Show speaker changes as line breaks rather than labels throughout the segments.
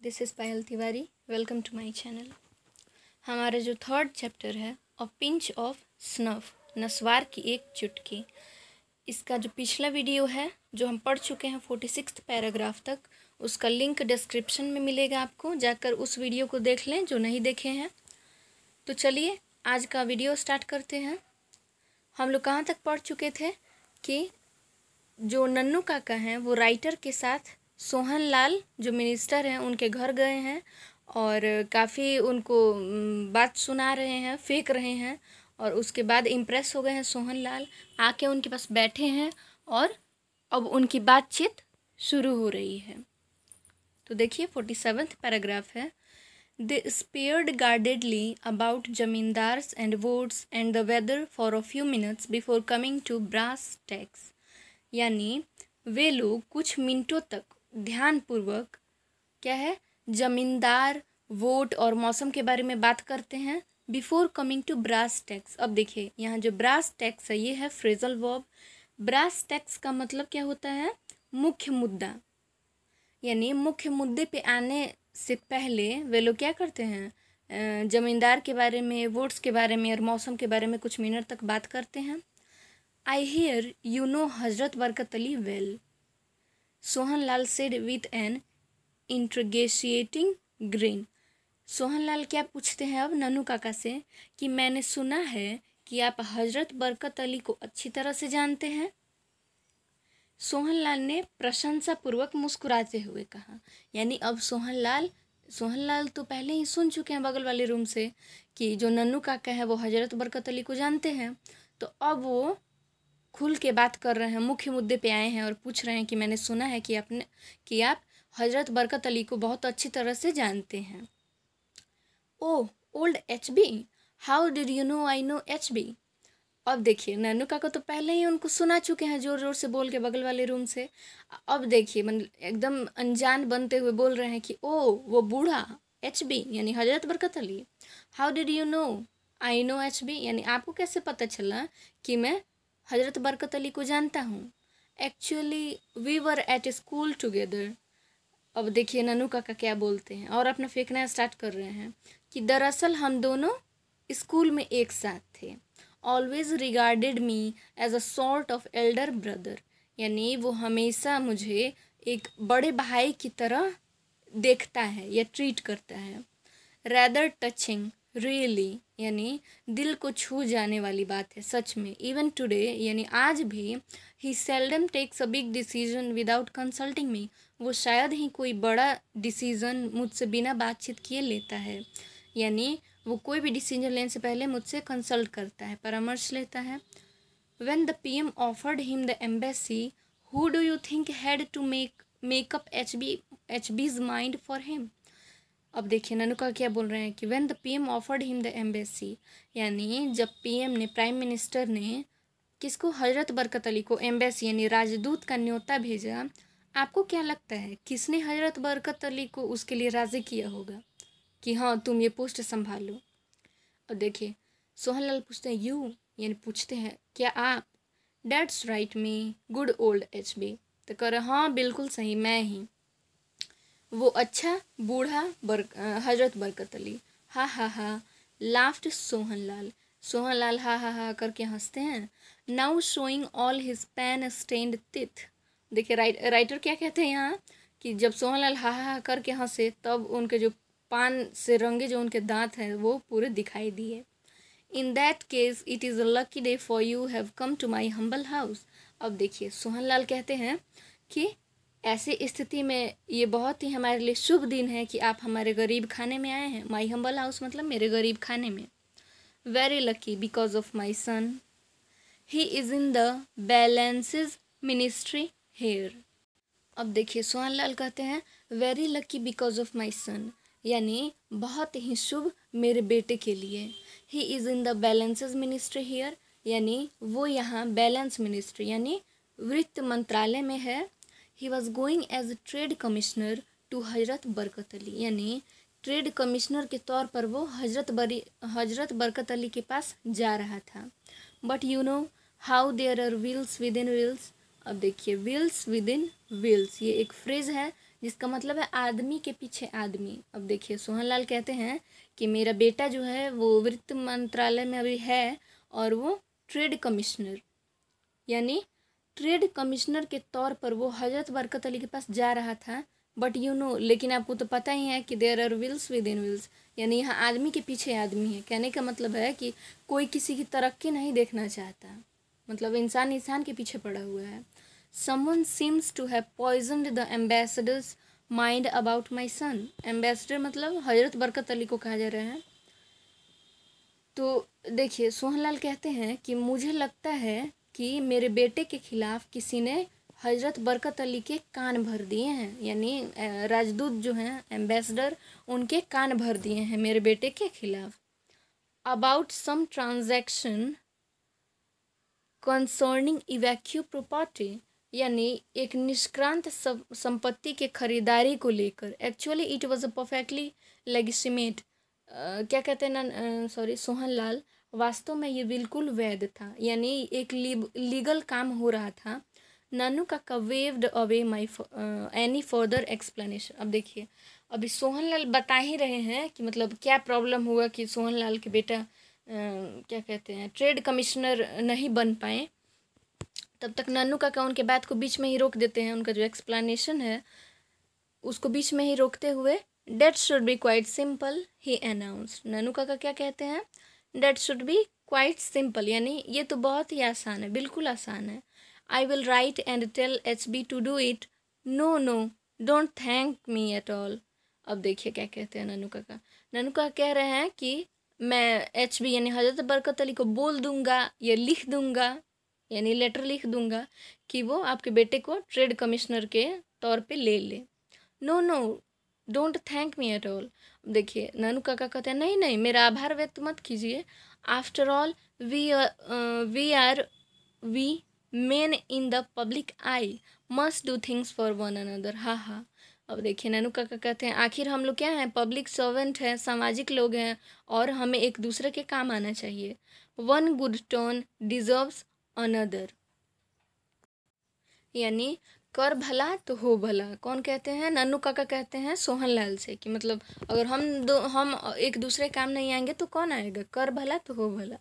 This is Payal Tiwari. Welcome to my channel. हमारा जो third chapter है अ पिंच ऑफ स्नफ, नस्वार की एक चुटकी, इसका जो पिछला वीडियो है जो हम पढ़ चुके हैं 46 पैराग्राफ तक, उसका लिंक डिस्क्रिप्शन में मिलेगा, आपको जाकर उस वीडियो को देख लें जो नहीं देखे हैं। तो चलिए आज का वीडियो स्टार्ट करते हैं। हम लोग कहाँ तक पढ़ चुके थे कि जो नन्नू काका हैं वो राइटर के साथ सोहन लाल जो मिनिस्टर हैं उनके घर गए हैं और काफ़ी उनको बात सुना रहे हैं, फेंक रहे हैं, और उसके बाद इम्प्रेस हो गए हैं सोहन लाल, आके उनके पास बैठे हैं और अब उनकी बातचीत शुरू हो रही है। तो देखिए 47वां पैराग्राफ है। They speared guardedly about zamindars and votes and the weather for a few minutes before coming to brass tacks। यानी वे लोग कुछ मिनटों तक ध्यानपूर्वक क्या है, जमींदार, वोट और मौसम के बारे में बात करते हैं before coming to brass tacks. अब देखिए यहाँ जो ब्रास टैक्स है ये है फ्रेजल वर्ब। ब्रास टैक्स का मतलब क्या होता है? मुख्य मुद्दा। यानी मुख्य मुद्दे पे आने से पहले वे लोग क्या करते हैं, ज़मींदार के बारे में, वोट्स के बारे में और मौसम के बारे में कुछ मिनट तक बात करते हैं। I hear you know Hazrat Barkat Ali well, Sohan Lal said with an interrogating grin। Sohan Lal क्या पूछते हैं अब नन्नू काका से कि मैंने सुना है कि आप हजरत बरकत अली को अच्छी तरह से जानते हैं। सोहन लाल ने प्रशंसापूर्वक मुस्कुराते हुए कहा। यानी अब सोहन लाल तो पहले ही सुन चुके हैं बगल वाले रूम से कि जो नन्नू काका है वो हजरत बरकत अली को जानते हैं, तो अब वो खुल के बात कर रहे हैं, मुख्य मुद्दे पे आए हैं और पूछ रहे हैं कि मैंने सुना है कि आप हजरत बरकत अली को बहुत अच्छी तरह से जानते हैं। Oh old HB, how did you know I know HB। अब देखिए नन्नू काका तो पहले ही उनको सुना चुके हैं जोर जोर से बोल के बगल वाले रूम से। अब देखिए मतलब एकदम अनजान बनते हुए बोल रहे हैं कि ओ वो बूढ़ा HB यानी हजरत Barkat Ali. How did you know I know HB, यानी आपको कैसे पता चला कि मैं हजरत बरकत अली को जानता हूँ। Actually we were at school together. अब देखिए नन्नू काका क्या बोलते हैं और अपना फेंकना स्टार्ट कर रहे हैं कि दरअसल हम दोनों स्कूल में एक साथ थे। Always regarded me as a sort of elder brother, यानी वो हमेशा मुझे एक बड़े भाई की तरह देखता है या ट्रीट करता है। रैदर टचिंग रियली, यानी दिल को छू जाने वाली बात है सच में। इवन टुडे, यानी आज भी। He seldom takes a big decision without consulting me, वो शायद ही कोई बड़ा डिसीज़न मुझसे बिना बातचीत किए लेता है। यानी वो कोई भी डिसीजन लेने से पहले मुझसे कंसल्ट करता है, परामर्श लेता है। When the PM offered him the embassy, who do you think had to make up HB's mind for him. अब देखिए नन्नू का क्या बोल रहे हैं कि when the PM offered him the embassy, यानी जब PM ने, प्राइम मिनिस्टर ने किसको, हजरत बरकत अली को एम्बेसी यानी राजदूत का न्योता भेजा, आपको क्या लगता है किसने हजरत बरकत अली को उसके लिए राज़ी किया होगा कि हाँ तुम ये पोस्ट संभालो। और देखिए सोहन लाल पूछते हैं यू, यानी पूछते हैं क्या आप। That's right me good old HB, तो कह रहे हाँ बिल्कुल सही, मैं ही वो अच्छा बूढ़ा हजरत बरकत अली। हा हा हा लाफ्ड सोहन लाल हा हा हा करके हंसते हैं। Now showing all his pan stained teeth. देखिए राइटर क्या कहते हैं यहाँ कि जब सोहन लाल हा हा करके हंसे तब उनके जो पान से रंगे जो उनके दांत हैं वो पूरे दिखाई दिए। In that case it is a lucky day for you have come to my humble house. अब देखिए सोहन लाल कहते हैं कि ऐसी स्थिति में ये बहुत ही हमारे लिए शुभ दिन है कि आप हमारे गरीब खाने में आए हैं। माई हम्बल हाउस मतलब मेरे गरीब खाने में। Very lucky because of my son, he is in the balances ministry here. अब देखिए सोहन लाल कहते हैं very lucky because of my son, यानी बहुत ही शुभ मेरे बेटे के लिए। He is in the balances ministry here, यानी वो यहाँ बैलेंस मिनिस्ट्री यानी वित्त मंत्रालय में है। He was going as trade commissioner to Hazrat Barkat Ali, यानी ट्रेड कमिश्नर के तौर पर वो हजरत बरकत अली के पास जा रहा था। But you know how there are wheels within wheels. अब देखिए व्हील्स विद इन व्हील्स ये एक फ्रेज है जिसका मतलब है आदमी के पीछे आदमी। अब देखिए सोहनलाल कहते हैं कि मेरा बेटा जो है वो वित्त मंत्रालय में अभी है और वो ट्रेड कमिश्नर यानी ट्रेड कमिश्नर के तौर पर वो हजरत बरकत अली के पास जा रहा था। बट लेकिन आपको तो पता ही है कि there are wheels within wheels, यानी यहाँ आदमी के पीछे आदमी है। कहने का मतलब है कि कोई किसी की तरक्की नहीं देखना चाहता, मतलब इंसान के पीछे पड़ा हुआ है। Someone seems to have poisoned the ambassador's mind about my son. Ambassador मतलब हजरत बरकत अली को कहा जा रहा है। तो देखिए सोहनलाल कहते हैं कि मुझे लगता है कि मेरे बेटे के खिलाफ किसी ने हजरत बरकत अली के कान भर दिए हैं, यानी राजदूत जो हैं एम्बेसडर उनके कान भर दिए हैं मेरे बेटे के खिलाफ। About some transaction concerning evacuee property, यानी एक निष्क्रांत संपत्ति के खरीदारी को लेकर। Actually it was a perfectly legitimate, क्या कहते हैं ना, सोहनलाल, वास्तव में ये बिल्कुल वैध था, यानी एक लीगल काम हो रहा था। नानू काका waived away my any further explanation. अब देखिए अभी सोहनलाल बता ही रहे हैं कि मतलब क्या प्रॉब्लम हुआ कि सोहनलाल के बेटा क्या कहते हैं ट्रेड कमिश्नर नहीं बन पाए। तब तक नानू काका उनके बात को बीच में ही रोक देते हैं, उनका जो एक्सप्लेनेशन है उसको बीच में ही रोकते हुए that should be quite simple he announced. Nanu काका क्या कहते हैं, that should be quite simple, यानी ये तो बहुत ही आसान है, बिल्कुल आसान है। I will write and tell HB to do it. No no don't thank me at all. अब देखिए क्या कहते हैं नानू काका कह रहे हैं कि मैं HB यानी हजरत बरकत अली को बोल दूंगा या लिख दूंगा, यानी लेटर लिख दूंगा कि वो आपके बेटे को ट्रेड कमिश्नर के तौर पे ले ले। No no don't thank me at all. देखिए नानू काका कहते हैं नहीं नहीं मेरा आभार व्यक्त मत कीजिए। After all we men in the public I must do things for one another. हा हा। अब देखिए नानू काका कहते हैं आखिर हम लोग क्या हैं, पब्लिक सर्वेंट हैं, सामाजिक लोग हैं और हमें एक दूसरे के काम आना चाहिए। One good turn deserves another, यानी कर भला तो हो भला। कौन कहते हैं, नानू काका कहते हैं सोहनलाल से कि मतलब अगर हम एक दूसरे काम नहीं आएंगे तो कौन आएगा, कर भला तो हो भला।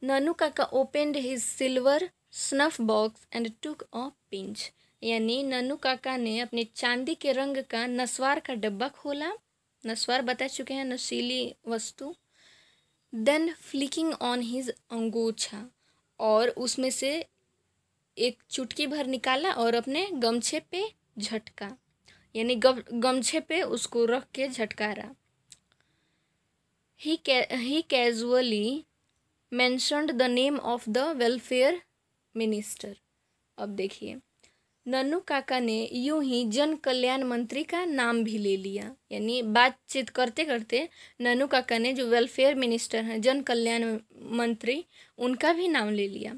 नानू काका opened his silver snuff box and took a pinch, यानी नानू काका ने अपने चांदी के रंग का नस्वार का डब्बा खोला। नस्वार बता चुके हैं, नशीली वस्तु। देन फ्लिकिंग ऑन हिज अंगूछा, और उसमें से एक चुटकी भर निकाला और अपने गमछे पे झटका, यानी गमछे पे उसको रख के झटकारा। He casually mentioned the name of the welfare minister. अब देखिए नन्नू काका ने यूं ही जन कल्याण मंत्री का नाम भी ले लिया, यानी बातचीत करते करते नन्नू काका ने जो वेलफेयर मिनिस्टर हैं, जन कल्याण मंत्री, उनका भी नाम ले लिया।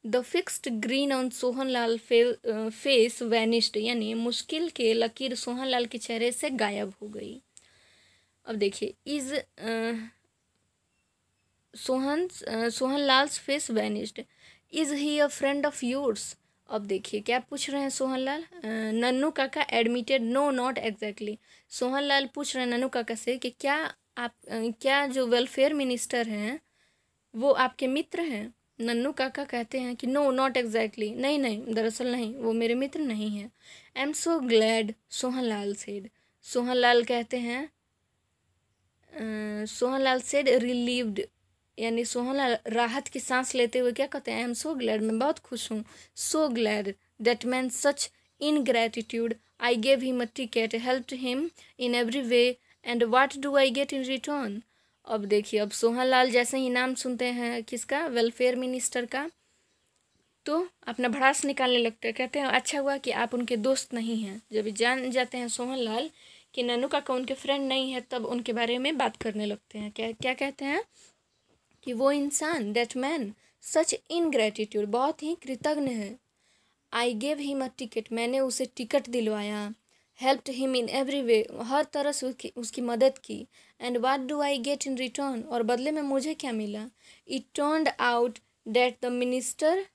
The fixed green on Sohanlal face vanished, यानी मुश्किल के लकीर सोहनलाल के चेहरे से गायब हो गई। अब देखिए is Sohanlal's face vanished. Is he a friend of yours. अब देखिए क्या पूछ रहे हैं सोहनलाल। नन्नू काका admitted no not exactly. Sohanlal पूछ रहे हैं नन्नू काका से कि क्या जो वेलफेयर मिनिस्टर हैं वो आपके मित्र हैं। नन्नू काका कहते हैं कि नो नॉट एग्जैक्टली, नहीं नहीं दरअसल नहीं, वो मेरे मित्र नहीं हैं। I am so glad Sohanlal said. Sohanlal कहते हैं सोहनलाल सेड रिलीव्ड, यानी सोहनलाल राहत की सांस लेते हुए क्या कहते हैं, आई एम सो ग्लैड, मैं बहुत खुश हूँ। So glad that man such ingratitude, I gave him a ticket, helped him in every way, and what do I get in return. अब देखिए अब सोहनलाल जैसे ही नाम सुनते हैं किसका, वेलफेयर मिनिस्टर का, तो अपना भड़ास निकालने लगते हैं। कहते हैं अच्छा हुआ कि आप उनके दोस्त नहीं हैं। जब जान जाते हैं सोहनलाल कि नन्नू काका उनके फ्रेंड नहीं है, तब उनके बारे में बात करने लगते हैं। क्या कहते हैं कि वो इंसान, दैट मैन सच इनग्रैटिट्यूड, बहुत ही कृतज्ञ है। I gave him a ticket, मैंने उसे टिकट दिलवाया। Helped him in every way, हर तरह से उसकी मदद की। And what do I get in return, और बदले में मुझे क्या मिला। It turned out that the minister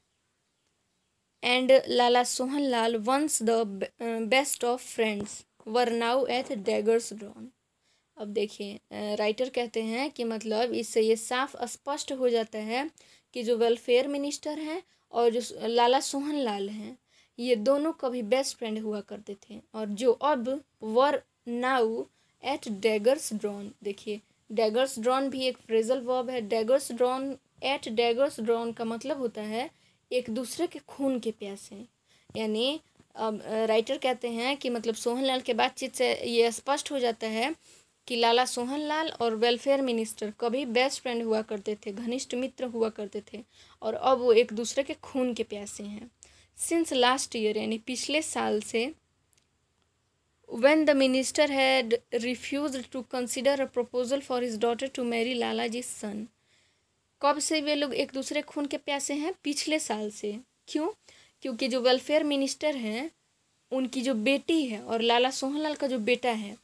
and Lala Sohanlal, once the best of friends, were now at daggers drawn. अब देखिए राइटर कहते हैं कि मतलब इससे ये साफ स्पष्ट हो जाता है कि जो वेलफेयर मिनिस्टर हैं और जो लाला सोहनलाल हैं ये दोनों कभी बेस्ट फ्रेंड हुआ करते थे और जो अब were now at daggers drawn. देखिए डैगर्स ड्रॉन भी एक फ्रेजल वर्ब है. Daggers drawn at daggers drawn का मतलब होता है एक दूसरे के खून के प्यासे. यानी अब राइटर कहते हैं कि मतलब सोहनलाल के बातचीत से ये स्पष्ट हो जाता है कि लाला सोहनलाल और वेलफेयर मिनिस्टर कभी बेस्ट फ्रेंड हुआ करते थे, घनिष्ठ मित्र हुआ करते थे और अब वो एक दूसरे के खून के प्यासे हैं. सिंस लास्ट ईयर यानी पिछले साल से when the minister had refused to consider a proposal for his daughter to marry लालाजी's son. कब से वे लोग एक दूसरे खून के प्यासे हैं? पिछले साल से. क्यों? क्योंकि जो वेलफेयर मिनिस्टर हैं उनकी जो बेटी है और लाला सोहनलाल का जो बेटा है,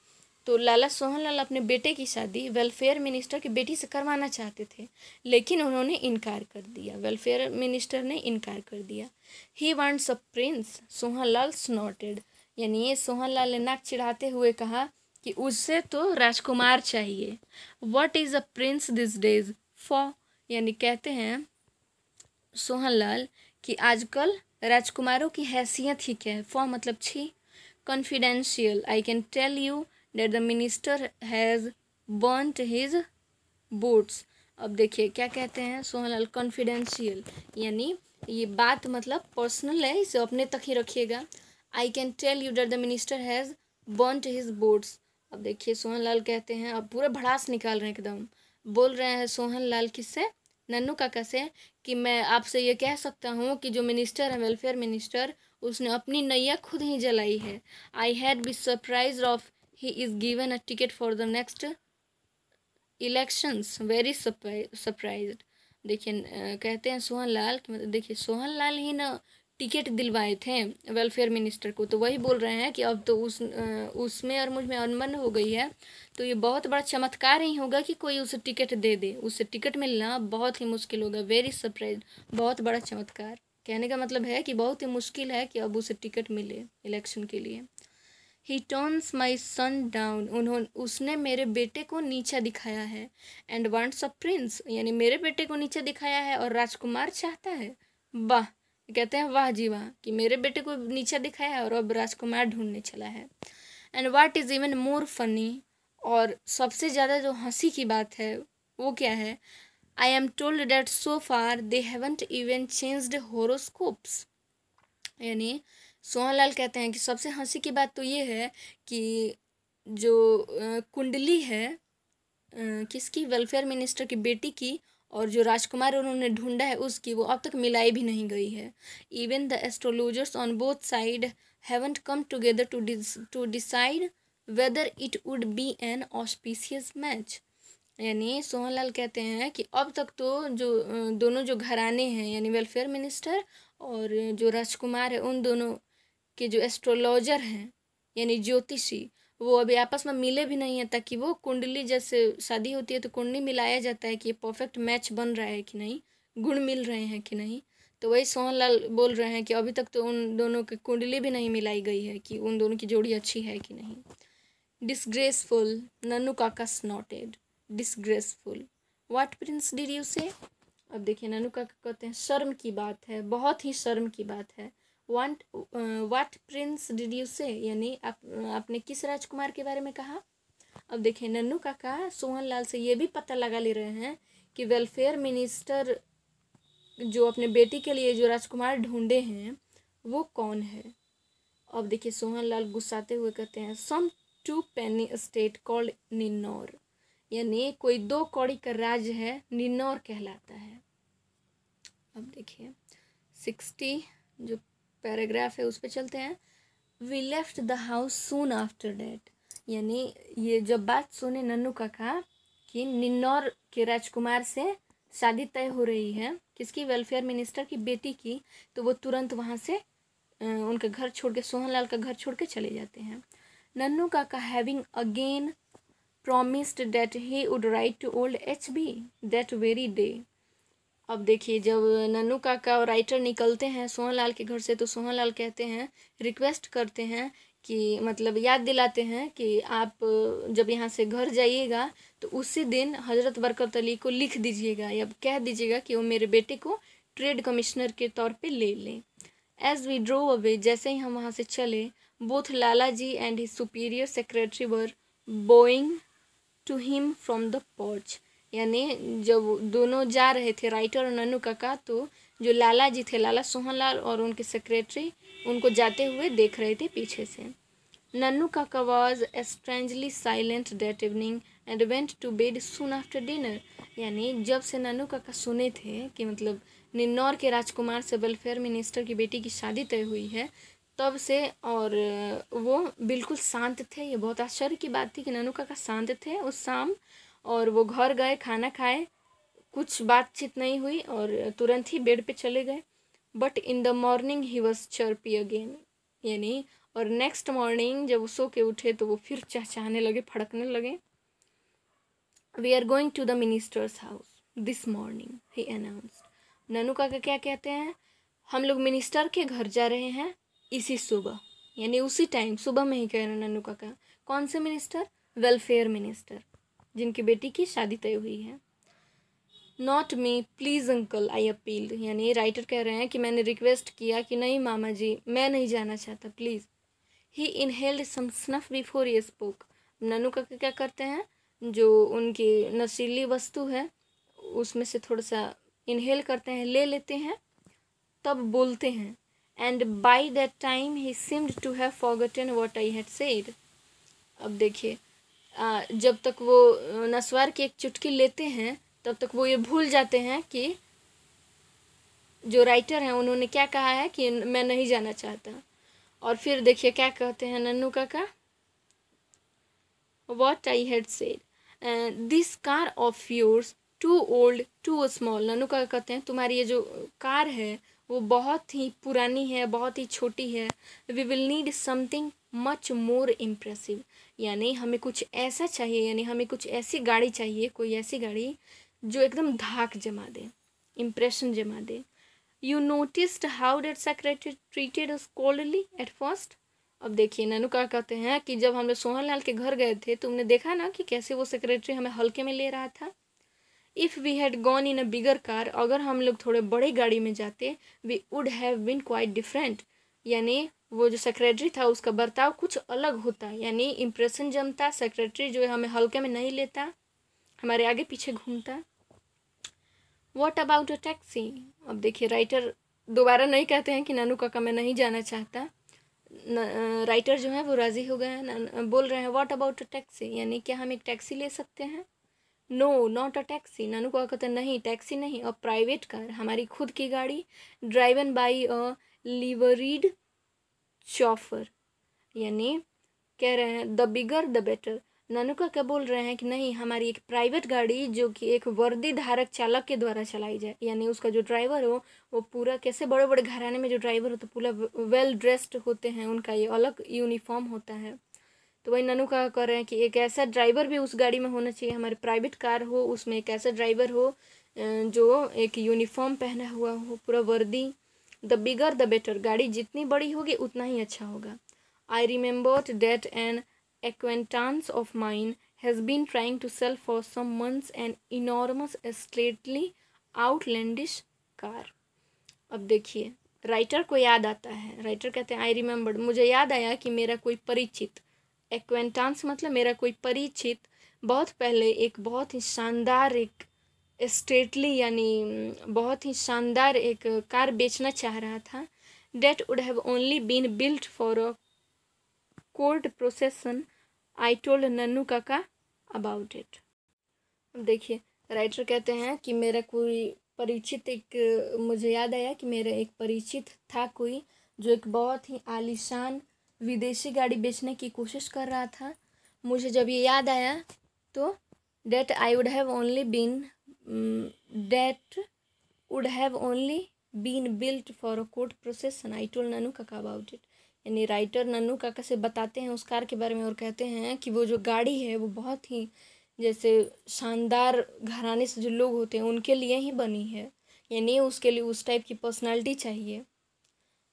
तो लाला सोहनलाल अपने बेटे की शादी वेलफेयर मिनिस्टर की बेटी से करवाना चाहते थे लेकिन उन्होंने इनकार कर दिया. वेलफेयर मिनिस्टर ने इनकार कर दिया. He wants a Prince, Sohanlal स्नॉटेड. यानी ये सोहनलाल ने नाक चिढ़ाते हुए कहा कि उससे तो राजकुमार चाहिए. What is a prince this days for. यानी कहते हैं सोहनलाल कि आजकल राजकुमारों की हैसियत ही क्या है. फॉर मतलब छी. Confidential. I can tell you that the minister has burnt his boats. अब देखिए क्या कहते हैं सोहनलाल, कॉन्फिडेंशियल यानी ये बात मतलब पर्सनल है, इसे अपने तक ही रखिएगा. I can tell you that the minister has burnt his boats. अब देखिए सोहनलाल कहते हैं, अब पूरा भड़ास निकाल रहे हैं एकदम. बोल रहे हैं सोहनलाल किससे? नन्नू काका से कि मैं आपसे ये कह सकता हूँ कि जो मिनिस्टर है वेलफेयर मिनिस्टर उसने अपनी नैया खुद ही जलाई है. I had be surprise of he is given a ticket for the next elections. Very surprised. देखिए कहते हैं सोहनलाल कि मतलब देखिए सोहनलाल ही ना टिकट दिलवाए थे वेलफेयर मिनिस्टर को, तो वही बोल रहे हैं कि अब तो उसमें और मुझ में अनबन हो गई है तो ये बहुत बड़ा चमत्कार ही होगा कि कोई उसे टिकट दे दे. उससे टिकट मिलना बहुत ही मुश्किल होगा. वेरी सरप्राइज, बहुत बड़ा चमत्कार. कहने का मतलब है कि बहुत ही मुश्किल है कि अब उसे टिकट मिले इलेक्शन के लिए. He turns my son down. उसने मेरे बेटे को नीचा दिखाया है. And wants a prince. यानी मेरे बेटे को नीचा दिखाया है और राजकुमार चाहता है. वाह. कहते हैं वाह जी वाह कि मेरे बेटे को नीचा दिखाया है और अब राजकुमार ढूंढने चला है. And what is even more funny. और सबसे ज़्यादा जो हंसी की बात है वो क्या है? I am told that so far they haven't even changed horoscopes. यानी सोहनलाल कहते हैं कि सबसे हंसी की बात तो ये है कि जो कुंडली है किसकी? वेलफेयर मिनिस्टर की बेटी की और जो राजकुमार उन्होंने ढूंढा है उसकी, वो अब तक मिलाई भी नहीं गई है. Even the astrologers on both side haven't come together to decide whether it would be an auspicious match. यानी सोहनलाल कहते हैं कि अब तक तो जो दोनों जो घराने हैं यानी वेलफेयर मिनिस्टर और जो राजकुमार है उन दोनों के जो एस्ट्रोलॉजर हैं यानी ज्योतिषी, वो अभी आपस में मिले भी नहीं है ताकि वो कुंडली जैसे शादी होती है तो कुंडली मिलाया जाता है कि ये परफेक्ट मैच बन रहा है कि नहीं, गुण मिल रहे हैं कि नहीं. तो वही सोहनलाल बोल रहे हैं कि अभी तक तो उन दोनों की कुंडली भी नहीं मिलाई गई है कि उन दोनों की जोड़ी अच्छी है कि नहीं. डिसग्रेसफुल. नन्नू काका स्नॉटेड. Disgraceful. What Prince did you से. अब देखिए नन्नू काका कहते हैं शर्म की बात है, बहुत ही शर्म की बात है. व्हाट प्रिंस डिड यू से. यानी आपने किस राजकुमार के बारे में कहा. अब देखिए नन्नू काका सोहनलाल से ये भी पता लगा ले रहे हैं कि वेलफेयर मिनिस्टर जो अपने बेटी के लिए जो राजकुमार ढूंढे हैं वो कौन है. अब देखिए सोहनलाल गुस्साते हुए कहते हैं सम 2 penny स्टेट कॉल्ड निन्नौर. यानी कोई 2 कौड़ी का राज्य है, निन्नौर कहलाता है. अब देखिए 60 जो पैराग्राफ है उस पर चलते हैं. We left the house soon after that. यानी ये जब बात सुने नन्नू काका कि निन्नौर के राजकुमार से शादी तय हो रही है किसकी? वेलफेयर मिनिस्टर की बेटी की, तो वो तुरंत वहाँ से उनका घर छोड़ के सोहनलाल का घर छोड़ के चले जाते हैं. नन्नू काका having again promised that he would write to old HB that very day. अब देखिए, जब नन्नू काका और राइटर निकलते हैं सोहनलाल के घर से, तो सोहनलाल कहते हैं, रिक्वेस्ट करते हैं कि मतलब याद दिलाते हैं कि आप जब यहाँ से घर जाइएगा तो उसी दिन हज़रत बरकत अली को लिख दीजिएगा या कह दीजिएगा कि वो मेरे बेटे को ट्रेड कमिश्नर के तौर पे ले लें। एज वी ड्रो अवे, जैसे ही हम वहाँ से चले, both Lala ji and his superior secretary were bowing to him from the porch. यानी जब दोनों जा रहे थे, राइटर और नन्नू काका, तो जो लाला जी थे, लाला सोहनलाल और उनके सेक्रेटरी, उनको जाते हुए देख रहे थे पीछे से। नन्नू काका was strangely silent that evening and went to bed soon after dinner. यानी जब से नन्नू काका सुने थे कि मतलब निन्नौर के राजकुमार से वेलफेयर मिनिस्टर की बेटी की शादी तय हुई है, तब से और वो बिल्कुल शांत थे। ये बहुत आश्चर्य की बात थी कि नन्नू काका शांत थे उस शाम, और वो घर गए, खाना खाए, कुछ बातचीत नहीं हुई और तुरंत ही बेड पे चले गए। But in the morning he was chirpy again. यानी और नेक्स्ट मॉर्निंग जब वो सो के उठे तो वो फिर चहचहाने लगे, फड़कने लगे। We are going to the minister's house this morning, he announced. Nannu काका क्या कहते हैं, हम लोग मिनिस्टर के घर जा रहे हैं इसी सुबह। यानी उसी टाइम सुबह में ही कह रहे हैं नन्नू काका। कौन से मिनिस्टर? वेलफेयर मिनिस्टर, जिनकी बेटी की शादी तय हुई है। Not me please uncle I appealed. यानी राइटर कह रहे हैं कि मैंने रिक्वेस्ट किया कि नहीं मामा जी, मैं नहीं जाना चाहता, please. He inhaled some snuff before he spoke. Nannu काका क्या करते हैं, जो उनकी नशीली वस्तु है उसमें से थोड़ा सा इनहेल करते हैं, ले लेते हैं, तब बोलते हैं। And by that time he seemed to have forgotten what I had said. अब देखिए, जब तक वो नस्वार की एक चुटकी लेते हैं तब तक वो ये भूल जाते हैं कि जो राइटर हैं उन्होंने क्या कहा है कि मैं नहीं जाना चाहता। और फिर देखिए क्या कहते हैं नन्नू काका, what I had said, this car of yours too old too small. Nannu काका कहते हैं तुम्हारी ये जो कार है वो बहुत ही पुरानी है, बहुत ही छोटी है। We will need something much more impressive. यानी हमें कुछ ऐसा चाहिए, यानी हमें कुछ ऐसी गाड़ी चाहिए, कोई ऐसी गाड़ी जो एकदम धाक जमा दे, इम्प्रेशन जमा दे। You noticed how that secretary treated us coldly at first. अब देखिए नन्नू काका कहते हैं कि जब हम लोग सोहनलाल के घर गए थे तुमने देखा ना कि कैसे वो सेक्रेटरी हमें हल्के में ले रहा था। If we had gone in a bigger car, अगर हम लोग थोड़े बड़े गाड़ी में जाते, we would have been quite different. यानी वो जो सेक्रेटरी था उसका बर्ताव कुछ अलग होता, यानी इम्प्रेशन जमता। सेक्रेटरी जो है हमें हल्के में नहीं लेता, हमारे आगे पीछे घूमता। What about a taxi. अब देखिए राइटर दोबारा नहीं कहते हैं कि नन्नू काका मैं नहीं जाना चाहता। राइटर जो है वो राज़ी हो गए हैं, बोल रहे हैं व्हाट अबाउट अ टैक्सी, यानी क्या हम एक टैक्सी ले सकते हैं। No not a taxi. Nannu काका कहते हैं नहीं टैक्सी नहीं, अ प्राइवेट कार, हमारी खुद की गाड़ी, ड्राइवन बाई अ लिवरीड चॉफर। यानी कह रहे हैं the bigger the better. Nannu काका बोल रहे हैं कि नहीं हमारी एक प्राइवेट गाड़ी जो कि एक वर्दी धारक चालक के द्वारा चलाई जाए, यानी उसका जो ड्राइवर हो वो पूरा, कैसे बड़े बड़े घराने में जो ड्राइवर हो तो पूरा वेल ड्रेस्ड होते हैं, उनका ये अलग यूनिफॉर्म होता है। तो वही नन्नू काका कह रहे हैं कि एक ऐसा ड्राइवर भी उस गाड़ी में होना चाहिए, हमारी प्राइवेट कार हो उसमें एक ऐसा ड्राइवर हो जो एक यूनिफॉर्म पहना हुआ हो, पूरा वर्दी। द बिगर द बेटर, गाड़ी जितनी बड़ी होगी उतना ही अच्छा होगा। I remembered that an acquaintance of mine has been trying to sell for some months an enormous, slightly outlandish car. अब देखिए राइटर को याद आता है, राइटर कहते हैं आई रिमेम्बर्ड, मुझे याद आया कि मेरा कोई परिचित, एक्वेंटांस मतलब मेरा कोई परिचित, बहुत पहले एक बहुत ही शानदार एक स्टेटली यानी बहुत ही शानदार एक कार बेचना चाह रहा था। That would have only been built for a court procession. I told Nannu काका अबाउट इट। अब देखिए राइटर कहते हैं कि मेरा कोई परिचित, एक मुझे याद आया कि मेरा एक परिचित था कोई जो एक बहुत ही आलीशान विदेशी गाड़ी बेचने की कोशिश कर रहा था। मुझे जब ये याद आया तो that would have only been built for a court procession. I told Nannu काका अबाउट इट। यानी राइटर नन्नू काका से बताते हैं उस कार के बारे में और कहते हैं कि वो जो गाड़ी है वो बहुत ही जैसे शानदार घराने से जो लोग होते हैं उनके लिए ही बनी है, यानी उसके लिए उस टाइप की पर्सनालिटी चाहिए।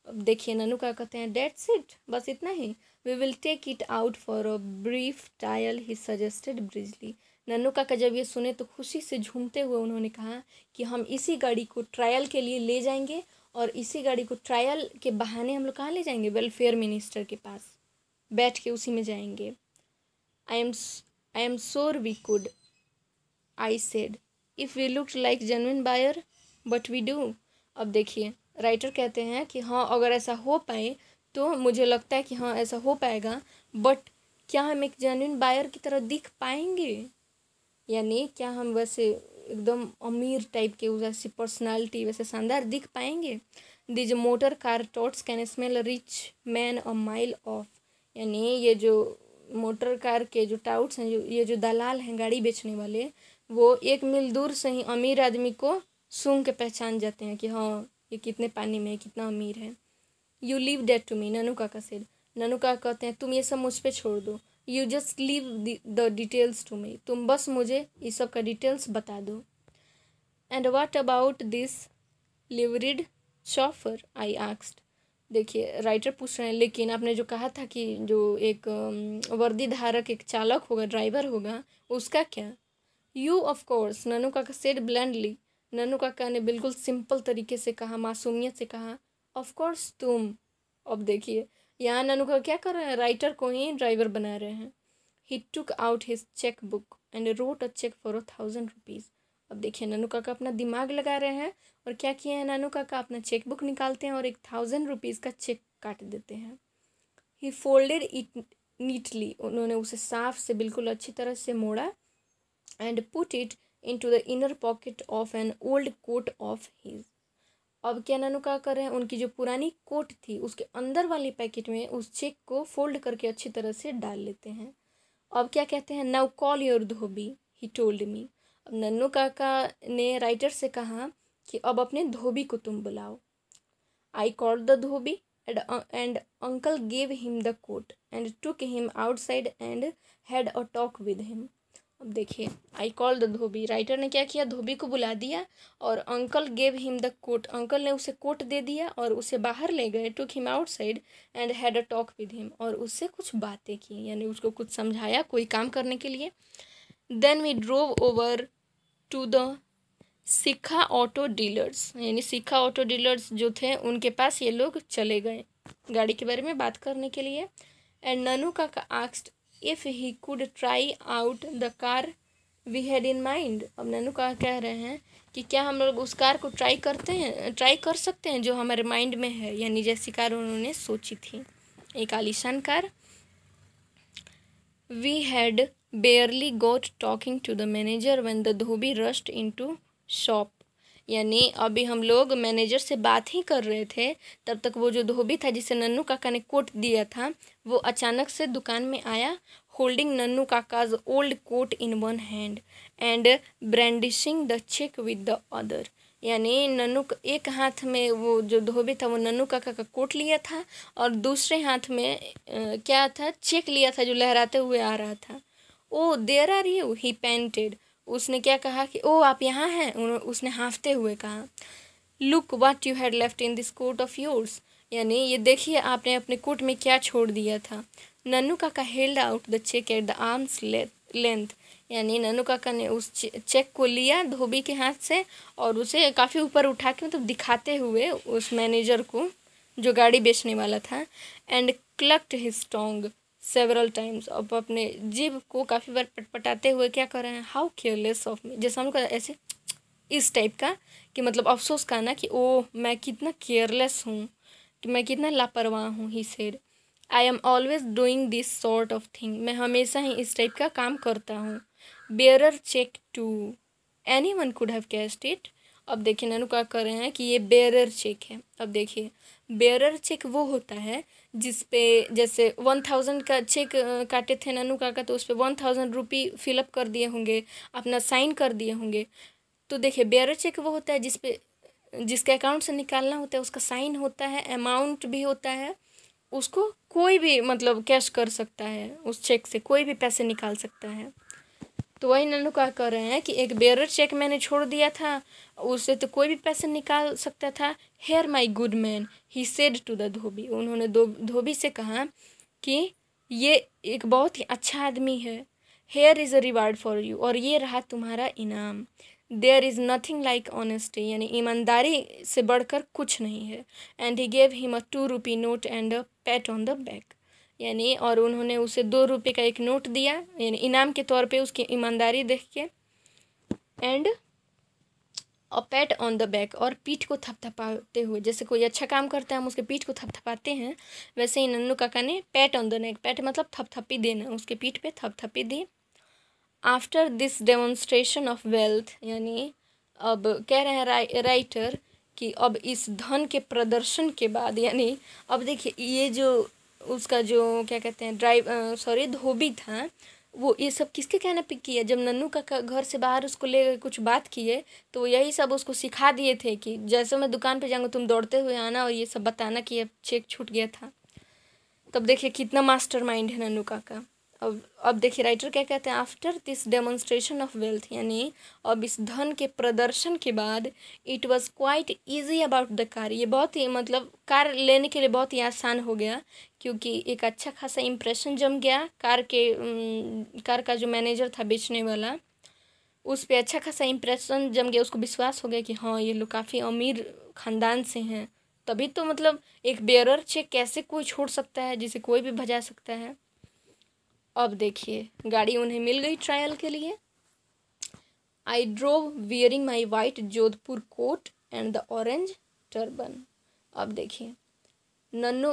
अब देखिए नन्नू क्या कहते हैं, डेट्स इट, बस इतना ही। We will take it out for a brief trial he suggested briskly. Nannu Kaka जब ये सुने तो खुशी से झूमते हुए उन्होंने कहा कि हम इसी गाड़ी को ट्रायल के लिए ले जाएंगे, और इसी गाड़ी को ट्रायल के बहाने हम लोग कहाँ ले जाएंगे, वेलफेयर मिनिस्टर के पास बैठ के उसी में जाएंगे। I am sure we could, I said, if we looked like genuine buyer, but we do. अब देखिए राइटर कहते हैं कि हाँ अगर ऐसा हो पाए तो मुझे लगता है कि हाँ ऐसा हो पाएगा, बट क्या हम एक जेन्युइन बायर की तरह दिख पाएंगे, यानी क्या हम वैसे एकदम अमीर टाइप के वैसी पर्सनालिटी वैसे शानदार दिख पाएंगे। These motor car touts can smell rich man a mile off, यानी ये जो मोटर कार के जो टाउट्स हैं, जो ये जो दलाल हैं गाड़ी बेचने वाले, वो 1 मील दूर से ही अमीर आदमी को सूंघ के पहचान जाते हैं कि हाँ ये कितने पानी में है, कितना अमीर है। You leave that to me, Nannu Kaka said. Nannu काका कहते हैं तुम ये सब मुझ पे छोड़ दो। You just leave the details to me, तुम बस मुझे इस सब का डिटेल्स बता दो। And what about this liveried chauffeur, I asked. देखिए राइटर पूछ रहे हैं लेकिन आपने जो कहा था कि जो एक वर्दी धारक एक चालक होगा, ड्राइवर होगा, उसका क्या। You of course, Nannu Kaka said blandly. Nannu Kaka ने बिल्कुल सिंपल तरीके से कहा, मासूमियत से कहा, ऑफ कोर्स तुम। अब देखिए यहाँ नन्नू काका क्या कर रहे हैं, राइटर को ही ड्राइवर बना रहे हैं। He took out his cheque book and wrote a cheque for 1000 rupees. अब देखिए नन्नू काका अपना दिमाग लगा रहे हैं और क्या किए हैं, नन्नू काका अपना चेक बुक निकालते हैं और 1000 रुपीज़ का चेक काट देते हैं। ही फोल्डेड इट नीटली, उन्होंने उसे साफ से बिल्कुल अच्छी तरह से मोड़ा, and put it into the inner pocket of an old coat of his। अब क्या नन्नू क्या कर रहे हैं, उनकी जो पुरानी कोट थी उसके अंदर वाले पैकेट में उस चेक को फोल्ड करके अच्छी तरह से डाल लेते हैं। अब क्या कहते हैं, now call your Dhobi, he told me. अब नन्नू काका ने राइटर से कहा कि अब अपने धोबी को तुम बुलाओ। I called the dhobi and uncle gave him the coat and took him outside and had a talk with him. अब देखिए I call the dhobi, writer ने क्या किया, धोबी को बुला दिया और uncle gave him the coat, uncle ने उसे कोट दे दिया और उसे बाहर ले गए, टुक him outside and had a talk with him, और उससे कुछ बातें की, यानी उसको कुछ समझाया कोई काम करने के लिए। Then we drove over to the Shikha auto dealers, यानी शिखा ऑटो डीलर्स जो थे उनके पास ये लोग चले गए गाड़ी के बारे में बात करने के लिए। एंड नन्नू काका asked if he could try out the car we had in mind. अब नन्नू काका कह रहे हैं कि क्या हम लोग उस कार को ट्राई कर सकते हैं जो हमारे माइंड में है, यानी जैसी कार उन्होंने सोची थी, एक आलीशान car. We had barely got talking to the manager when the dhobi rushed into shop, यानी अभी हम लोग मैनेजर से बात ही कर रहे थे, तब तक वो जो धोबी था जिसे नन्नू काका ने कोट दिया था वो अचानक से दुकान में आया, holding Nannu Kaka's old coat in one hand and brandishing the cheque with the other, यानी नन्नू एक हाथ में वो जो धोबी था वो नन्नू काका का कोट लिया था और दूसरे हाथ में क्या था, चेक लिया था जो लहराते हुए आ रहा था। Oh there are you, he panted, उसने क्या कहा कि ओ आप यहाँ हैं, उसने हाँफते हुए कहा। Look what you had left in this coat of yours, यानी ये देखिए आपने अपने कोट में क्या छोड़ दिया था। नन्नू काका held out the cheque at the arms length, यानी नन्नू काका ने उस चेक को लिया धोबी के हाथ से और उसे काफ़ी ऊपर उठा के मतलब दिखाते हुए उस मैनेजर को जो गाड़ी बेचने वाला था। And क्लक्ड his Tong several times, अब अपने जीभ को काफ़ी बार पटपटाते हुए क्या कर रहे हैं, हाउ केयरलेस ऑफ मी, जैसे हम लोग ऐसे इस टाइप का कि मतलब अफसोस का ना कि ओ मैं कितना केयरलेस हूँ, कि मैं कितना लापरवाह हूँ। He said I am always doing this sort of thing, मैं हमेशा ही इस टाइप का काम करता हूँ। Bearer cheque to anyone could have cashed it. अब देखिए नन्नू क्या कर रहे हैं कि ये बेयरर चेक है। अब देखिए बेयरर चेक वो होता है जिस पे जैसे 1000 का चेक काटे थे नन्नू काका, तो उस पर 1000 रुपये फिलअप कर दिए होंगे, अपना साइन कर दिए होंगे। तो देखिए बेयरर चेक वो होता है जिस पे जिसके अकाउंट से निकालना होता है उसका साइन होता है, अमाउंट भी होता है, उसको कोई भी मतलब कैश कर सकता है, उस चेक से कोई भी पैसे निकाल सकता है। तो वही नन्नू का कह रहे हैं कि एक बेरर चेक मैंने छोड़ दिया था, उससे तो कोई भी पैसे निकाल सकता था। Here my good man he said to the dhobi, उन्होंने धोबी से कहा कि ये एक बहुत ही अच्छा आदमी है। Here is a reward for you, और ये रहा तुम्हारा इनाम। There is nothing like honesty, यानी ईमानदारी से बढ़कर कुछ नहीं है। And he gave him a 2 rupee note and a pat on the back, यानी और उन्होंने उसे 2 रुपये का एक नोट दिया, यानी इनाम के तौर पे उसकी ईमानदारी देख के। And a pat on the back, और पीठ को थपथपाते हुए, जैसे कोई अच्छा काम करता है हम उसके पीठ को थपथपाते हैं, वैसे ही नन्नू काका ने pat on the neck, pat मतलब थपथपी देना, उसके पीठ पे थपथपी दी। After this demonstration of wealth, यानी अब कह रहे हैं राइटर कि अब इस धन के प्रदर्शन के बाद, यानी अब देखिए ये जो उसका जो क्या कहते हैं धोबी था, वो ये सब किसके कहने पे किया? जब नन्नू का घर से बाहर उसको ले कुछ बात किए तो वो यही सब उसको सिखा दिए थे कि जैसे मैं दुकान पे जाऊँगा तुम दौड़ते हुए आना और ये सब बताना कि अब चेक छूट गया था। तब देखिए कितना मास्टर माइंड है नन्नू काका। अब देखिए राइटर क्या कहते हैं, after this demonstration of wealth, यानी अब इस धन के प्रदर्शन के बाद, it was quite easy about the car, ये बहुत ही मतलब कार लेने के लिए बहुत ही आसान हो गया, क्योंकि एक अच्छा खासा इम्प्रेशन जम गया कार का जो मैनेजर था बेचने वाला, उस पर अच्छा खासा इम्प्रेशन जम गया, उसको विश्वास हो गया कि हाँ ये लोग काफ़ी अमीर ख़ानदान से हैं। तभी तो मतलब एक बेयरर चेक कैसे कोई छोड़ सकता है जिसे कोई भी भजा सकता है। अब देखिए गाड़ी उन्हें मिल गई ट्रायल के लिए। I drove wearing my white Jodhpur coat and the orange turban. अब देखिए नन्नू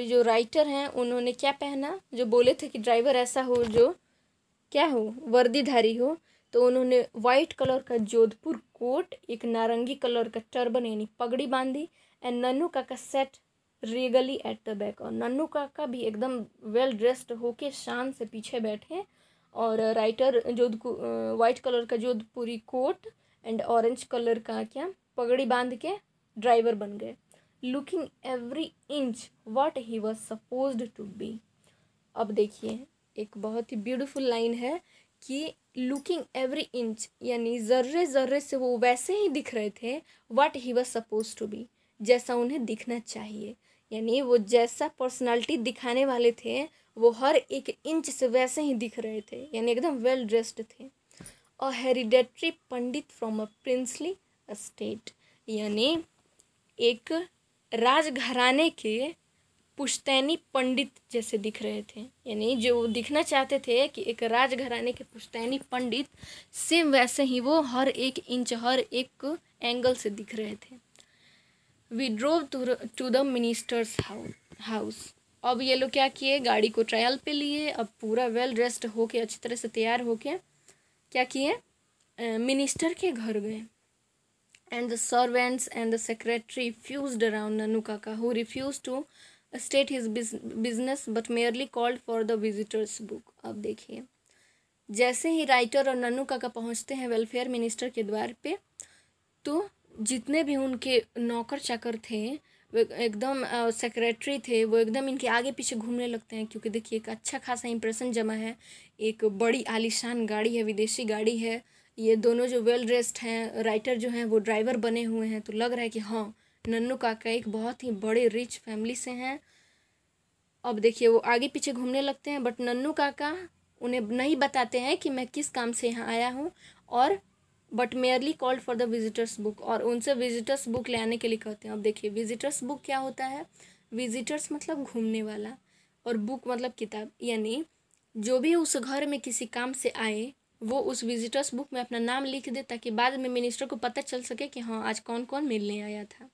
जो राइटर हैं उन्होंने क्या पहना, जो बोले थे कि ड्राइवर ऐसा हो जो क्या हो, वर्दीधारी हो, तो उन्होंने वाइट कलर का जोधपुर कोट, एक नारंगी कलर का टर्बन यानी पगड़ी बांधी, एंड नन्नू का सेट रेगली एट द बैक, और नन्नू काका भी एकदम वेल ड्रेस्ड होके शान से पीछे बैठे, और राइटर वाइट कलर का Jodhpuri coat and orange colour का क्या पगड़ी बांध के ड्राइवर बन गए। Looking every inch what he was supposed to be. अब देखिए एक बहुत ही ब्यूटीफुल लाइन है कि लुकिंग एवरी इंच, यानी ज़र्रे ज़र्रे से वो वैसे ही दिख रहे थे what he was suppose to be, जैसा उन्हें दिखना चाहिए, यानी वो जैसा पर्सनालिटी दिखाने वाले थे वो हर एक इंच से वैसे ही दिख रहे थे, यानी एकदम वेल ड्रेस्ड थे। A hereditary pandit from a princely state, यानी एक राजघराने के पुश्तैनी पंडित जैसे दिख रहे थे, यानी जो दिखना चाहते थे कि एक राजघराने के पुश्तैनी पंडित, सेम वैसे ही वो हर एक इंच हर एक एंगल से दिख रहे थे। We drove to the minister's house. अब ये लोग क्या किए, गाड़ी को ट्रायल पे लिए, अब पूरा वेल ड्रेस्ड होके अच्छी तरह से तैयार होके क्या किए, मिनिस्टर के घर गए। And the servants and the secretary fussed around Nannu Kaka who refuse to state his business but merely called for the visitors book. अब देखिए जैसे ही राइटर और नन्नू काका पहुंचते हैं वेलफेयर मिनिस्टर के द्वार पे, तो जितने भी उनके नौकर चाकर थे वो एकदम सेक्रेटरी थे, वो एकदम इनके आगे पीछे घूमने लगते हैं, क्योंकि देखिए एक अच्छा खासा इंप्रेशन जमा है, एक बड़ी आलीशान गाड़ी है, विदेशी गाड़ी है, ये दोनों जो वेल ड्रेस्ड हैं, राइटर जो हैं वो ड्राइवर बने हुए हैं, तो लग रहा है कि हाँ नन्नू काका एक बहुत ही बड़े रिच फैमिली से हैं। अब देखिए वो आगे पीछे घूमने लगते हैं, बट नन्नू काका उन्हें नहीं बताते हैं कि मैं किस काम से यहाँ आया हूँ, और but merely called for the visitors book, और उनसे विजिटर्स बुक ले आने के लिए कहते हैं। अब देखिए विजिटर्स बुक क्या होता है, विजिटर्स मतलब घूमने वाला, और बुक मतलब किताब, यानी जो भी उस घर में किसी काम से आए वो उस विजिटर्स बुक में अपना नाम लिख दे, ताकि बाद में मिनिस्टर को पता चल सके कि हाँ आज कौन कौन मिलने आया था।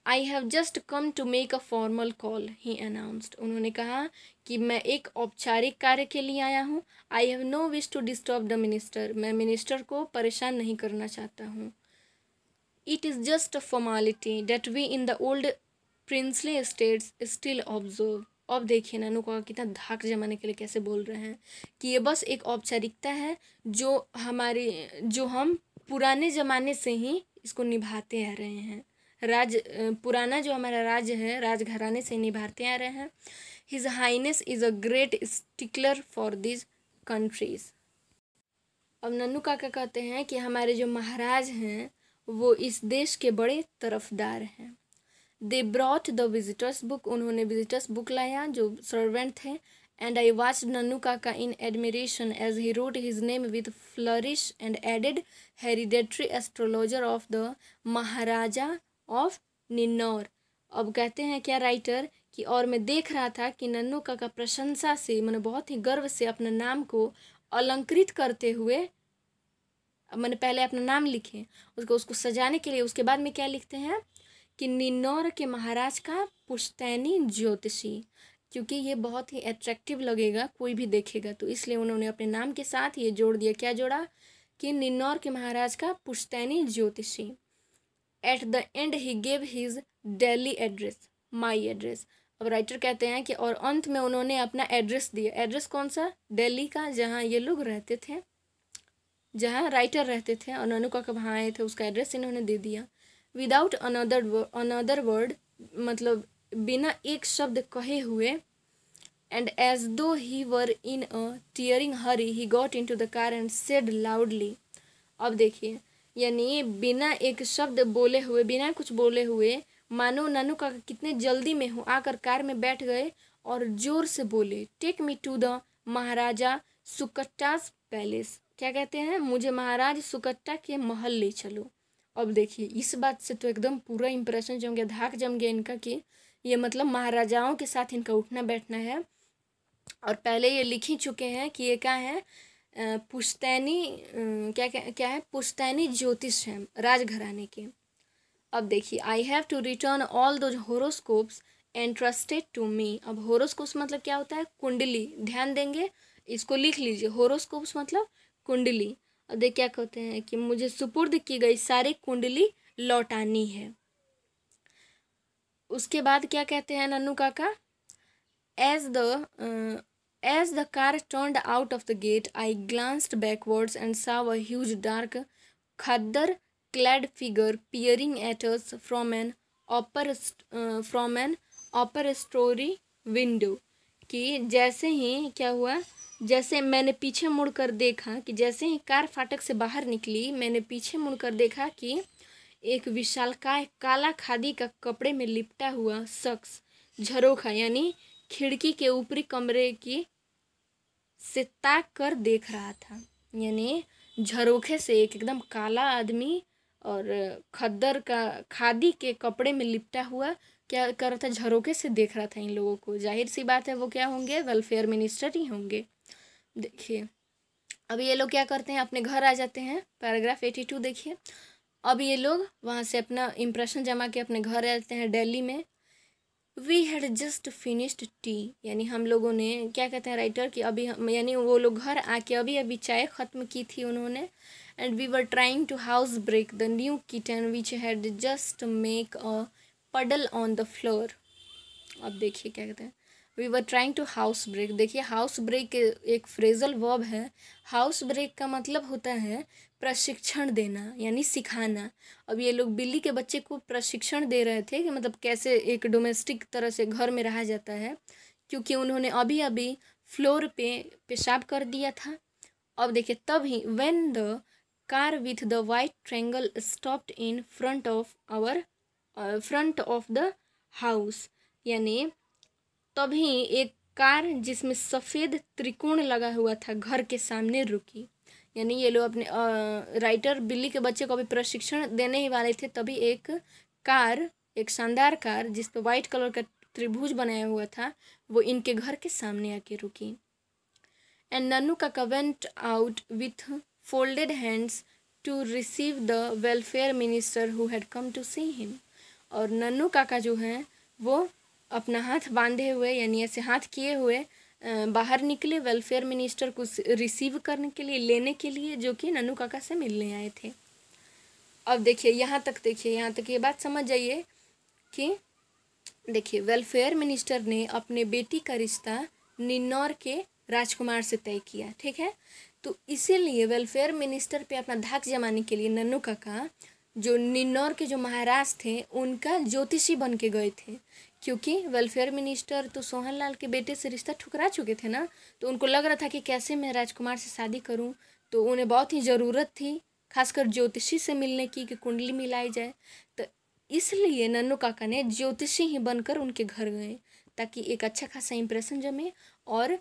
I have just come to make a formal call he announced, उन्होंने कहा कि मैं एक औपचारिक कार्य के लिए आया हूँ। I have no wish to disturb the minister, मैं मिनिस्टर को परेशान नहीं करना चाहता हूँ। It is just a formality that we in the old princely states still observe. अब देखिए नन्नू को कितना धाक जमाने के लिए कैसे बोल रहे हैं कि ये बस एक औपचारिकता है जो हम पुराने ज़माने से ही इसको निभाते आ रहे हैं, पुराना जो हमारा राज्य है राजघराने से निभाते आ रहे हैं। His highness is a great stickler for this countries। अब नन्नू काका कहते हैं कि हमारे जो महाराज हैं वो इस देश के बड़े तरफदार हैं। They brought the visitors book, उन्होंने विजिटर्स बुक लाया जो सर्वेंट थे। And I watch Nannu Kaka in admiration as he wrote his name with flourish and added hereditary astrologer of the Maharaja of Ninnaur. अब कहते हैं क्या राइटर कि और मैं देख रहा था कि नन्नू काका प्रशंसा से, मैंने बहुत ही गर्व से अपने नाम को अलंकृत करते हुए, मैंने पहले अपना नाम लिखे, उसको सजाने के लिए उसके बाद में क्या लिखते हैं कि निन्नौर के महाराज का पुश्तैनी ज्योतिषी, क्योंकि ये बहुत ही अट्रैक्टिव लगेगा, कोई भी देखेगा, तो इसलिए उन्होंने अपने नाम के साथ ये जोड़ दिया। क्या जोड़ा कि निन्नौर के महाराज का पुश्तैनी ज्योतिषी। At the end he gave his Delhi address, my address. अब राइटर कहते हैं कि और अंत में उन्होंने अपना एड्रेस दिया। एड्रेस कौन सा? दिल्ली का, जहाँ ये लोग रहते थे, जहाँ राइटर रहते थे और नन्नू काका वहाँ आए थे, उसका एड्रेस इन्होंने दे दिया। विदाउट अनदर वर्ड, मतलब बिना एक शब्द कहे हुए। And as though he were in a tearing hurry he got into the car and said loudly. अब देखिए, यानी बिना एक शब्द बोले हुए, बिना कुछ बोले हुए, मानो नन्नू काका कितने जल्दी में हो, आकर कार में बैठ गए और जोर से बोले, take me to the Maharaja Sukatta's palace. क्या कहते हैं? मुझे महाराज सुकट्टा के महल ले चलो। अब देखिए, इस बात से तो एकदम पूरा इंप्रेशन जम गया, धाक जम गया इनका कि ये मतलब महाराजाओं के साथ इनका उठना बैठना है। और पहले ये लिख ही चुके हैं कि ये क्या है, पुश्तैनी, क्या है, पुश्तैनी ज्योतिष है राजघराने के। अब देखिए, I have to return all those horoscopes entrusted to me. अब होरोस्कोप्स मतलब क्या होता है? कुंडली। ध्यान देंगे, इसको लिख लीजिए, होरोस्कोप्स मतलब कुंडली। अब देख क्या कहते हैं कि मुझे सुपुर्द की गई सारी कुंडली लौटानी है। उसके बाद क्या कहते हैं नन्नू काका? As the car turned out of the gate, I glanced backwards and saw a huge dark khadder-clad figure peering at us from an upper story window। कि जैसे ही क्या हुआ, जैसे मैंने पीछे मुड़कर देखा कि जैसे ही कार फाटक से बाहर निकली, मैंने पीछे मुड़कर देखा कि एक विशालकाय काला खादी का कपड़े में लिपटा हुआ शख्स झरोखा यानी खिड़की के ऊपरी कमरे की से ताक कर देख रहा था। यानी झरोखे से एक एकदम काला आदमी और खद्दर का खादी के कपड़े में लिपटा हुआ क्या कर रहा था? झरोखे से देख रहा था इन लोगों को। जाहिर सी बात है वो क्या होंगे? वेलफेयर मिनिस्टर ही होंगे। देखिए, अब ये लोग क्या करते हैं? अपने घर आ जाते हैं। पैराग्राफ 82 देखिए। अब ये लोग वहाँ से अपना इम्प्रेशन जमा के अपने घर आते हैं दिल्ली में। We had just finished tea, यानी हम लोगों ने, क्या कहते हैं राइटर कि अभी हम, यानी वो लोग घर आके अभी चाय ख़त्म की थी उन्होंने। And we were trying to house break the new kitten which had just make a puddle on the floor. अब देखिए क्या कहते हैं, we were trying to house break. देखिए, हाउस ब्रेक एक फ्रेजल वर्ब है। हाउस ब्रेक का मतलब होता है प्रशिक्षण देना, यानी सिखाना। अब ये लोग बिल्ली के बच्चे को प्रशिक्षण दे रहे थे कि मतलब कैसे एक डोमेस्टिक तरह से घर में रहा जाता है, क्योंकि उन्होंने अभी फ्लोर पे पेशाब कर दिया था। अब देखिए, तभी when the car with the white triangle stopped in front of the house, यानी तभी एक कार जिसमें सफ़ेद त्रिकोण लगा हुआ था घर के सामने रुकी। यानी ये लोग अपने राइटर बिल्ली के बच्चे को अभी प्रशिक्षण देने ही वाले थे, तभी एक कार, एक शानदार कार जिस पर वाइट कलर का त्रिभुज बनाया हुआ था, वो इनके घर के सामने आके रुकी। And Nannu Kaka went out with folded hands to receive the welfare minister who had come to see him. और नन्नू काका जो हैं वो अपना हाथ बांधे हुए, यानी ऐसे हाथ किए हुए बाहर निकले वेलफेयर मिनिस्टर को रिसीव करने के लिए, लेने के लिए, जो कि नन्नू काका से मिलने आए थे। अब देखिए, यहाँ तक ये बात समझ जाइए कि देखिए, वेलफेयर मिनिस्टर ने अपने बेटी का रिश्ता निन्नौर के राजकुमार से तय किया, ठीक है। तो इसीलिए वेलफेयर मिनिस्टर पे अपना धाक जमाने के लिए नन्नू काका जो निन्नौर के जो महाराज थे उनका ज्योतिषी बन के गए थे, क्योंकि वेलफेयर मिनिस्टर तो सोहन लाल के बेटे से रिश्ता ठुकरा चुके थे ना, तो उनको लग रहा था कि कैसे मैं राजकुमार से शादी करूं। तो उन्हें बहुत ही ज़रूरत थी खासकर ज्योतिषी से मिलने की कि कुंडली मिलाई जाए। तो इसलिए नन्नू काका ने ज्योतिषी ही बनकर उनके घर गए ताकि एक अच्छा खासा इंप्रेशन जमे, और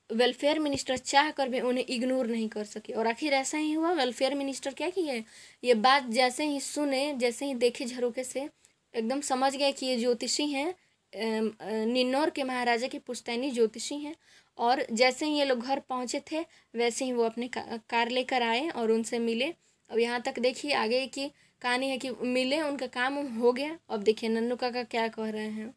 वेलफेयर मिनिस्टर चाह कर भी उन्हें इग्नोर नहीं कर सके। और आखिर ऐसा ही हुआ। वेलफेयर मिनिस्टर क्या किए, ये बात जैसे ही सुने, जैसे ही देखे झरोके से, एकदम समझ गए कि ये ज्योतिषी हैं, निन्नौर के महाराजा की पुश्तैनी ज्योतिषी हैं। और जैसे ही ये लोग घर पहुंचे थे वैसे ही वो अपने कार लेकर आए और उनसे मिले। अब यहाँ तक देखिए आगे की कहानी है कि मिले, उनका काम हो गया। अब देखिए नन्नू काका क्या कह रहे हैं।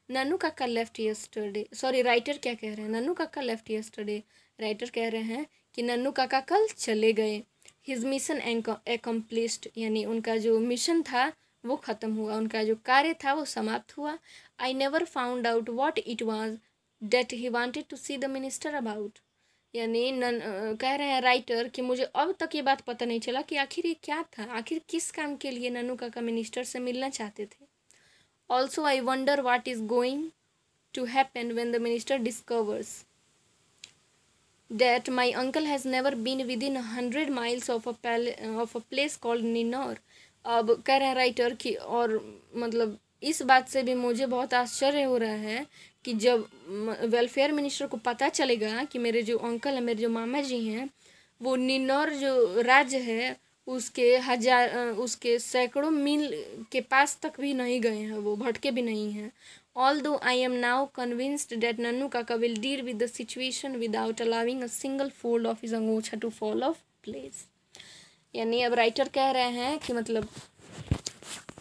नन्नू काका लेफ्ट यस्टरडे, सॉरी राइटर क्या कह रहे हैं, नन्नू काका लेफ्ट यस्टरडे। राइटर कह रहे हैं कि नन्नू काका कल चले गए। हिज मिशन एकम्प्लिश्ड, यानी उनका जो मिशन था वो ख़त्म हुआ, उनका जो कार्य था वो समाप्त हुआ। I never found out what it was that he wanted to see the minister about, यानी कह रहे हैं राइटर कि मुझे अब तक ये बात पता नहीं चला कि आखिर ये क्या था, आखिर किस काम के लिए नन्नू काका मिनिस्टर से मिलना चाहते थे। Also I wonder what is going to happen when the minister discovers that my uncle has never been within 100 miles of a place called निन्नौर। अब कह रहे हैं राइटर कि और मतलब इस बात से भी मुझे बहुत आश्चर्य हो रहा है कि जब वेलफेयर मिनिस्टर को पता चलेगा कि मेरे जो अंकल हैं, मेरे जो मामा जी हैं, वो निन्नौर जो राज्य है उसके सैकड़ों मील के पास तक भी नहीं गए हैं, वो भटके भी नहीं हैं। Although I am now convinced that Nannu Kaka will deal with the situation without allowing a single fold of his अंगूठा to fall off place। यानी अब राइटर कह रहे हैं कि मतलब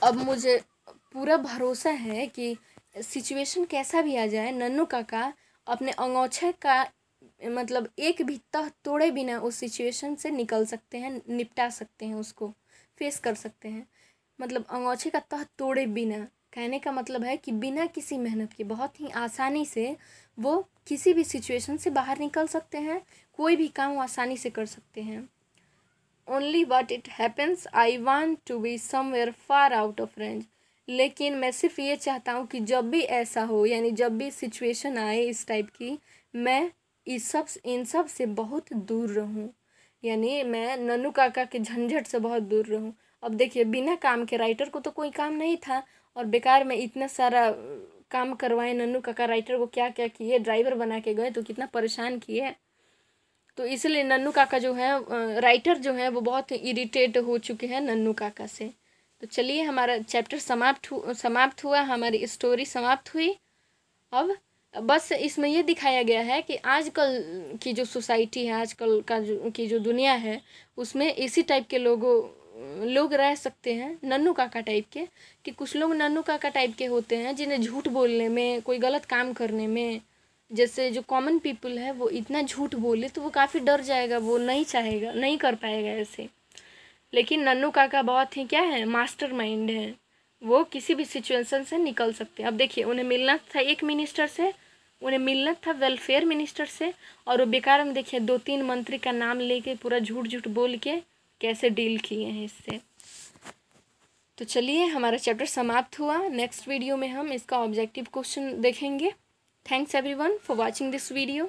अब मुझे पूरा भरोसा है कि सिचुएशन कैसा भी आ जाए, नन्नू काका अपने अंगूठे का मतलब एक भी तह तोड़े बिना उस सिचुएशन से निकल सकते हैं, निपटा सकते हैं, उसको फेस कर सकते हैं। मतलब अंगूठे का तह तोड़े बिना, कहने का मतलब है कि बिना किसी मेहनत के बहुत ही आसानी से वो किसी भी सिचुएशन से बाहर निकल सकते हैं, कोई भी काम आसानी से कर सकते हैं। Only but it happens I want to be somewhere far out of range, लेकिन मैं सिर्फ ये चाहता हूँ कि जब भी ऐसा हो, यानी जब भी सिचुएशन आए इस टाइप की, मैं इन सब से बहुत दूर रहूँ, यानी मैं नन्नू काका के झंझट से बहुत दूर रहूँ। अब देखिए बिना काम के राइटर को तो कोई काम नहीं था और बेकार में इतना सारा काम करवाए नन्नू काका। राइटर को क्या क्या किए, ड्राइवर बना के गए तो कितना परेशान किए। तो इसलिए नन्नू काका जो है, राइटर जो है वो बहुत इरिटेट हो चुके हैं नन्नू काका से। तो चलिए हमारा चैप्टर समाप्त हुआ, हमारी स्टोरी समाप्त हुई। अब बस इसमें ये दिखाया गया है कि आजकल की जो सोसाइटी है, आजकल का की जो दुनिया है, उसमें इसी टाइप के लोग रह सकते हैं, नन्नू काका टाइप के। कि कुछ लोग नन्नू काका टाइप के होते हैं जिन्हें झूठ बोलने में, कोई गलत काम करने में, जैसे जो कॉमन पीपल है वो इतना झूठ बोले तो वो काफ़ी डर जाएगा, वो नहीं चाहेगा, नहीं कर पाएगा ऐसे। लेकिन नन्नू काका बहुत ही क्या है, मास्टर माइंड है, वो किसी भी सिचुएशन से निकल सकते हैं। अब देखिए उन्हें मिलना था एक मिनिस्टर से, उन्हें मिलना था वेलफेयर मिनिस्टर से, और वो बेकार में देखिए 2-3 मंत्री का नाम लेके पूरा झूठ बोल के कैसे डील किए हैं इससे। तो चलिए हमारा चैप्टर समाप्त हुआ। नेक्स्ट वीडियो में हम इसका ऑब्जेक्टिव क्वेश्चन देखेंगे। Thanks everyone for watching this video.